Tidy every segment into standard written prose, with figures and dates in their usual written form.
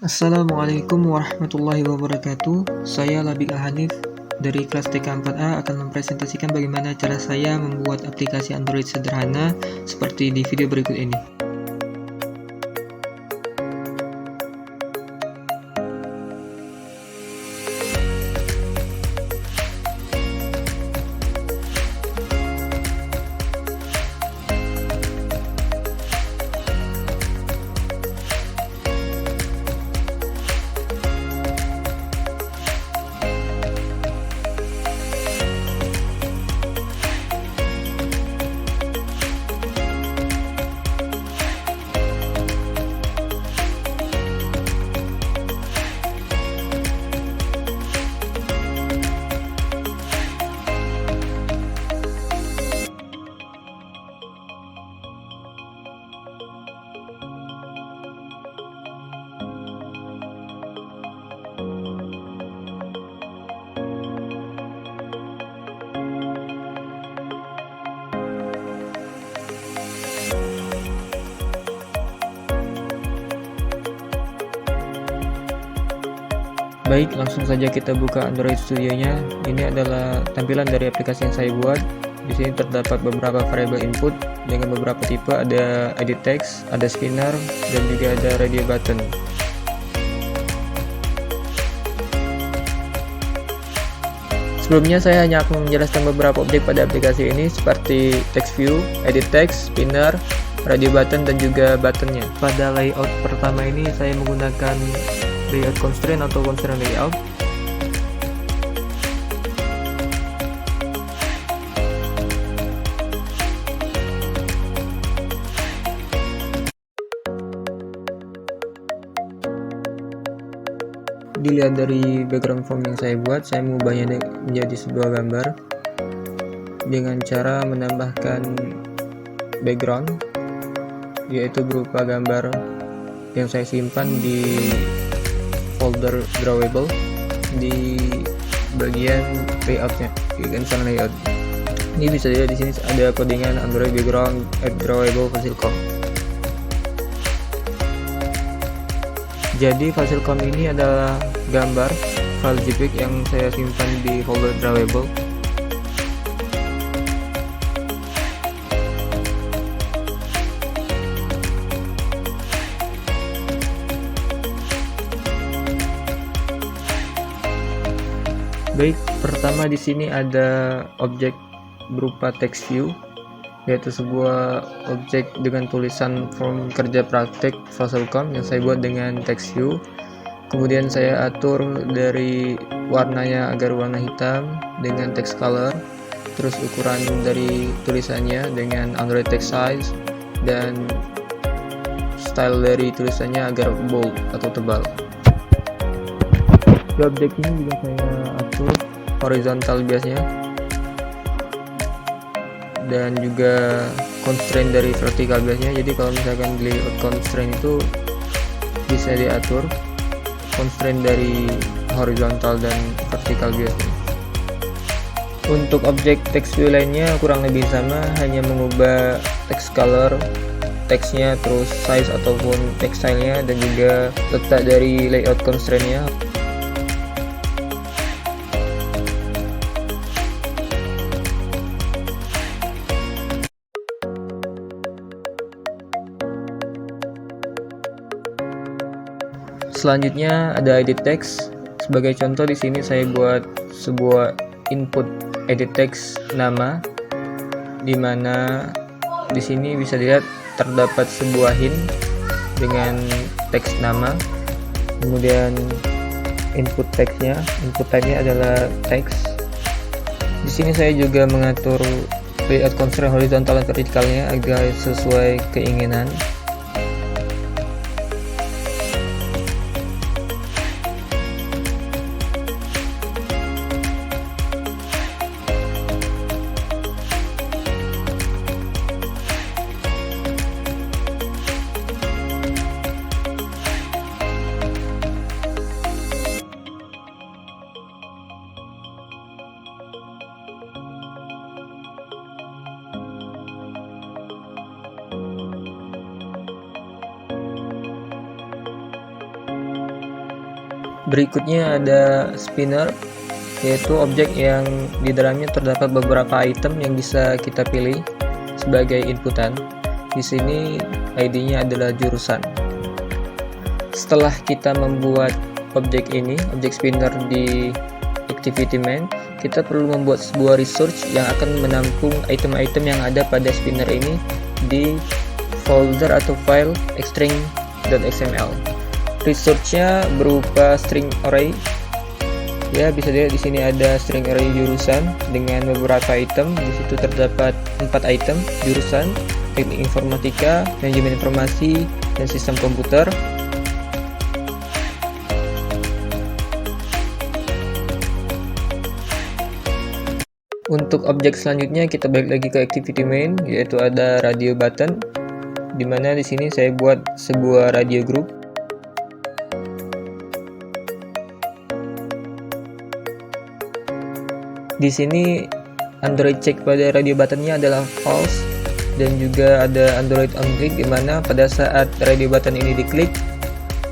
Assalamualaikum warahmatullahi wabarakatuh. Saya Labik Hanif dari kelas TK 4A akan mempresentasikan bagaimana cara saya membuat aplikasi Android sederhana seperti di video berikut ini. Baik, langsung saja kita buka Android Studio-nya. Ini adalah tampilan dari aplikasi yang saya buat. Di sini terdapat beberapa variabel input dengan beberapa tipe, ada edit text, ada spinner, dan juga ada radio button. Sebelumnya saya hanya akan menjelaskan beberapa objek pada aplikasi ini seperti text view, edit text, spinner, radio button, dan juga buttonnya. Pada layout pertama ini saya menggunakan layout constraint atau constraint layout. Dilihat dari background form yang saya buat, saya mengubahnya menjadi sebuah gambar dengan cara menambahkan background, yaitu berupa gambar yang saya simpan di folder drawable di bagian layoutnya, bagian layout. Ini bisa dilihat di sini ada codingan Android background add drawable Fasilcom. Jadi Fasilcom ini adalah gambar file JPEG yang saya simpan di folder drawable. Baik, pertama di sini ada objek berupa text view, yaitu sebuah objek dengan tulisan form kerja praktek Fasilcom yang saya buat dengan text view. Kemudian saya atur dari warnanya agar warna hitam dengan text color, terus ukuran dari tulisannya dengan Android text size, dan style dari tulisannya agar bold atau tebal. Di objek ini juga saya atur horizontal biasnya dan juga constraint dari vertikal biasnya. Jadi kalau misalkan di layout constraint itu bisa diatur constraint dari horizontal dan vertikal biasanya. Untuk objek text view lainnya kurang lebih sama, hanya mengubah text color, teksnya, terus size ataupun text stylenya, dan juga letak dari layout constraintnya. Selanjutnya ada edit text. Sebagai contoh di sini saya buat sebuah input edit text nama, di mana di sini bisa dilihat terdapat sebuah hint dengan teks nama. Kemudian input text-nya, input type-nya adalah teks. Di sini saya juga mengatur layout constraint horizontal dan vertikalnya agar sesuai keinginan. Berikutnya ada spinner, yaitu objek yang di dalamnya terdapat beberapa item yang bisa kita pilih sebagai inputan. Di sini ID-nya adalah jurusan. Setelah kita membuat objek ini, objek spinner di activity main, kita perlu membuat sebuah resource yang akan menampung item-item yang ada pada spinner ini di folder atau file string.xml. Resource-nya berupa string array. Ya, bisa dilihat di sini ada string array jurusan dengan beberapa item. Di situ terdapat 4 item: jurusan, teknik informatika, manajemen informasi, dan sistem komputer. Untuk objek selanjutnya kita balik lagi ke activity main, yaitu ada radio button, dimana di sini saya buat sebuah radio group. Di sini Android check pada radio buttonnya adalah false, dan juga ada Android on click, dimana pada saat radio button ini diklik,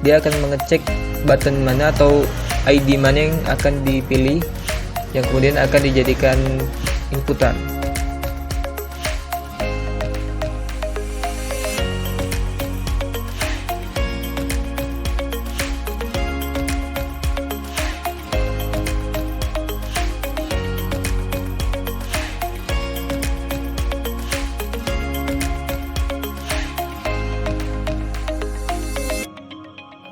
dia akan mengecek button mana atau ID mana yang akan dipilih, yang kemudian akan dijadikan inputan.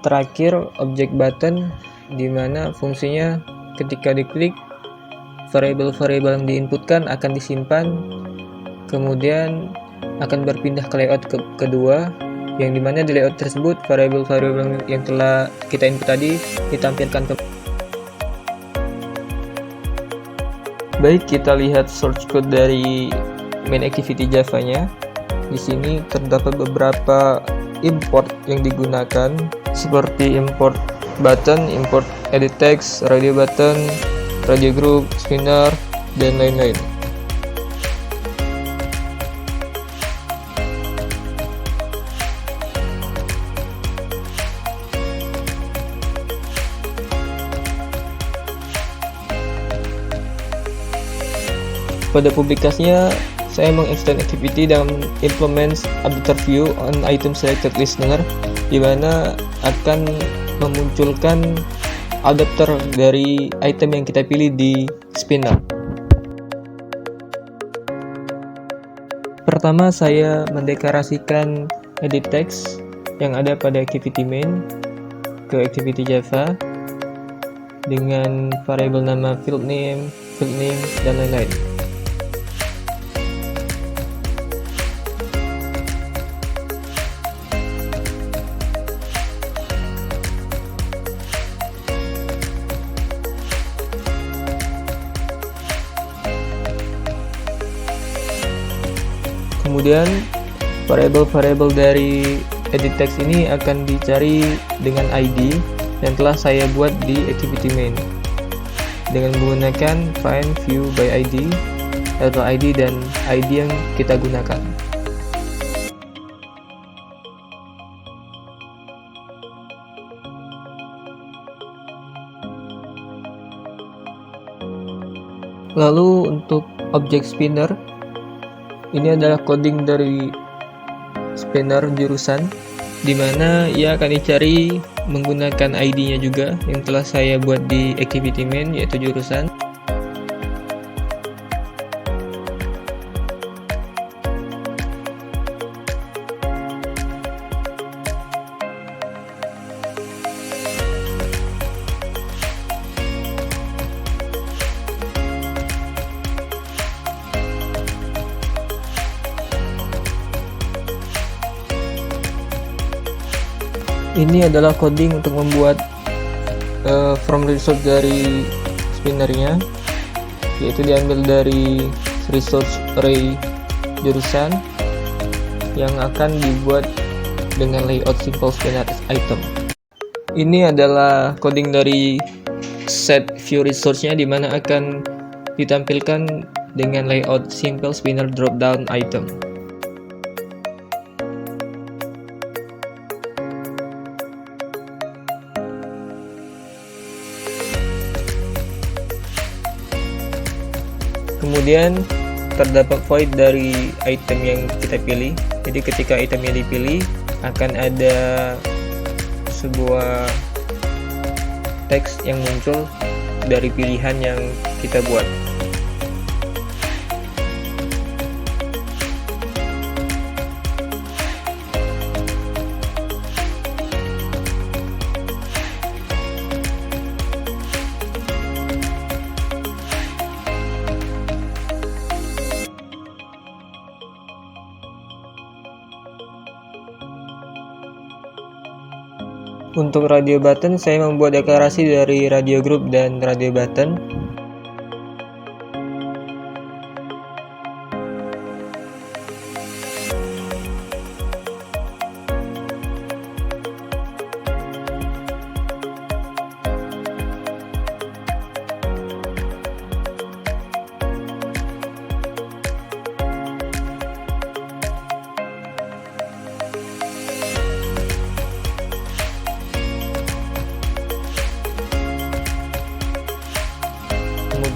Terakhir, objek button, di mana fungsinya ketika diklik, variabel-variabel yang diinputkan akan disimpan, kemudian akan berpindah ke layout kedua, yang dimana di layout tersebut variabel-variabel yang telah kita input tadi ditampilkan ke. Baik, kita lihat source code dari main activity Java-nya. Di sini terdapat beberapa import yang digunakan, seperti import button, import edit text, radio button, radio group, spinner, dan lain-lain. Pada publikasinya, saya mengextend activity dan implement updater view on item selected listener, di mana akan memunculkan adapter dari item yang kita pilih di spinner. Pertama, saya mendeklarasikan edit text yang ada pada activity main ke activity Java dengan variabel nama field name, dan lain-lain. Kemudian variabel-variabel dari edit text ini akan dicari dengan ID yang telah saya buat di activity main dengan menggunakan find view by ID atau ID dan ID yang kita gunakan. Lalu untuk objek spinner, ini adalah coding dari spinner jurusan, di mana ia akan dicari menggunakan ID-nya juga yang telah saya buat di activity main, yaitu jurusan. Ini adalah coding untuk membuat from resource dari spinnernya, yaitu diambil dari resource array jurusan yang akan dibuat dengan layout simple spinner item. Ini adalah coding dari set view resource-nya, di mana akan ditampilkan dengan layout simple spinner drop down item. Kemudian terdapat void dari item yang kita pilih. Jadi ketika itemnya dipilih akan ada sebuah teks yang muncul dari pilihan yang kita buat. Untuk radio button, saya membuat deklarasi dari radio group dan radio button.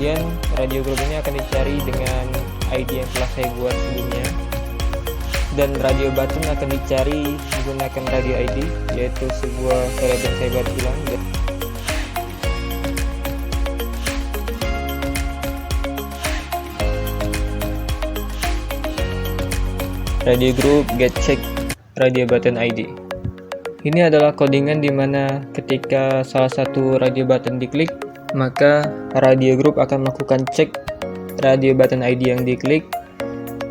Kemudian radio group ini akan dicari dengan ID yang telah saya buat sebelumnya, dan radio button akan dicari menggunakan radio ID, yaitu sebuah variabel yang saya buat ulang. Radio group get check radio button ID. Ini adalah codingan di mana ketika salah satu radio button diklik, maka radio group akan melakukan cek radio button ID yang diklik,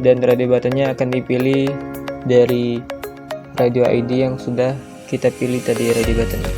dan radio buttonnya akan dipilih dari radio ID yang sudah kita pilih tadi radio buttonnya.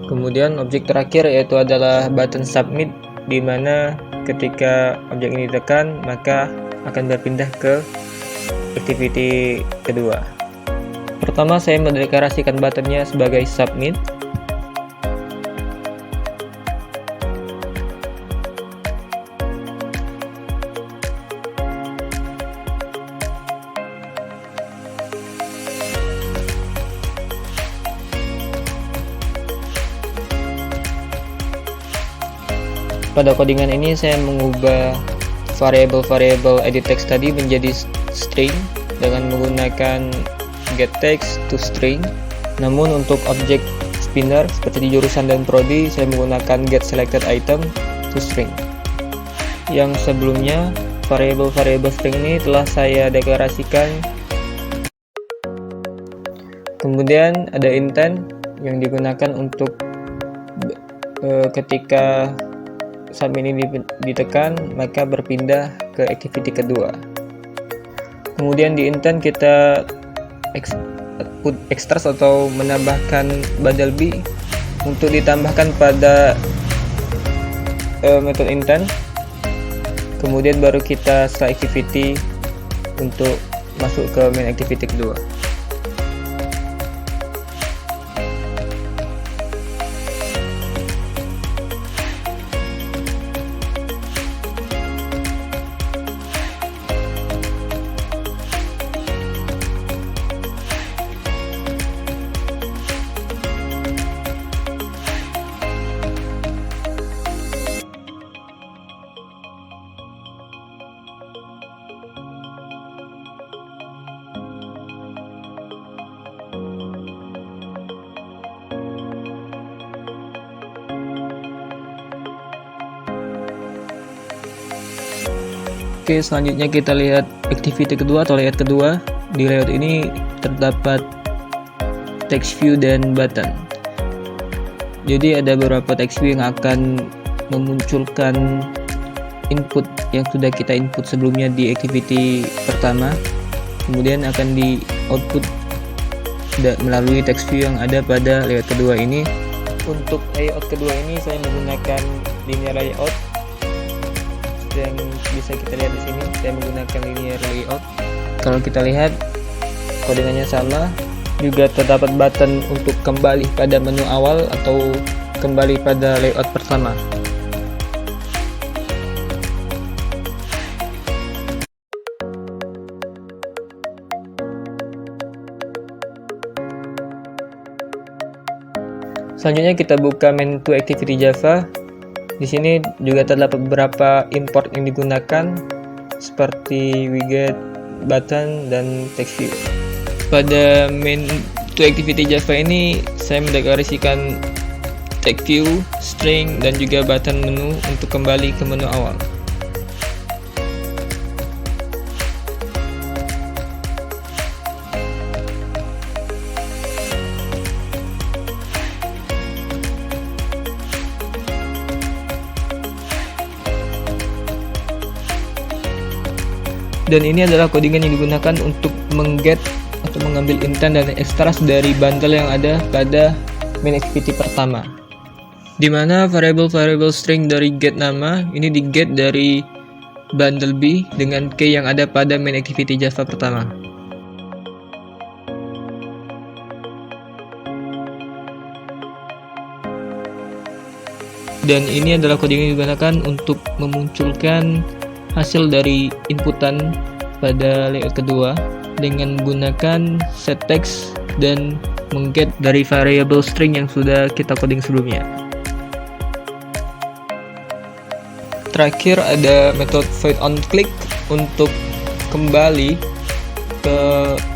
Kemudian objek terakhir yaitu adalah button submit, di mana ketika objek ini ditekan maka akan berpindah ke activity kedua. Pertama, saya mendeklarasikan buttonnya sebagai submit. Pada codingan ini saya mengubah variabel edit text tadi menjadi string dengan menggunakan get text to string. Namun untuk objek spinner seperti di jurusan dan prodi, saya menggunakan get selected item to string. Yang sebelumnya variabel string ini telah saya deklarasikan. Kemudian ada intent yang digunakan untuk ketika submit ini ditekan maka berpindah ke activity kedua. Kemudian di intent kita put extras atau menambahkan badal b untuk ditambahkan pada metode intent. Kemudian baru kita setelah activity untuk masuk ke main activity kedua. Oke, selanjutnya kita lihat activity kedua atau layout kedua. Di layout ini terdapat text view dan button. Jadi ada beberapa text view yang akan memunculkan input yang sudah kita input sebelumnya di activity pertama, kemudian akan di output melalui text view yang ada pada layout kedua ini. Untuk layout kedua ini saya menggunakan linear layout yang bisa kita lihat di sini. Saya menggunakan linear layout. Kalau kita lihat kodingannya sama, juga terdapat button untuk kembali pada menu awal atau kembali pada layout pertama. Selanjutnya kita buka menu activity Java. Di sini juga terdapat beberapa import yang digunakan seperti widget, button, dan text view. Pada menu activity Java ini saya mendeklarasikan text view, string, dan juga button menu untuk kembali ke menu awal. Dan ini adalah codingan yang digunakan untuk mengget atau mengambil intent dan extras dari bundle yang ada pada main activity pertama. Di mana variable string dari get nama ini di get dari bundle B dengan key yang ada pada main activity Java pertama. Dan ini adalah codingan yang digunakan untuk memunculkan hasil dari inputan pada layout kedua dengan menggunakan set text dan mengget dari variable string yang sudah kita coding sebelumnya. Terakhir ada metode void on click untuk kembali ke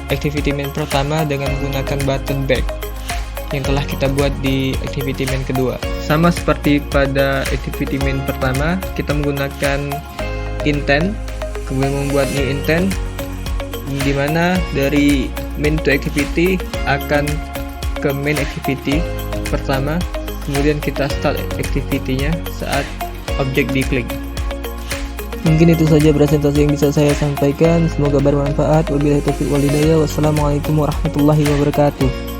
activity main pertama dengan menggunakan button back yang telah kita buat di activity main kedua. Sama seperti pada activity main pertama, kita menggunakan intent, kemudian membuat new intent, di mana dari main to activity akan ke main activity pertama, kemudian kita start activity-nya saat objek diklik. Mungkin itu saja presentasi yang bisa saya sampaikan, semoga bermanfaat. Wabillahi taufiq wal hidayah. Wassalamualaikum warahmatullahi wabarakatuh.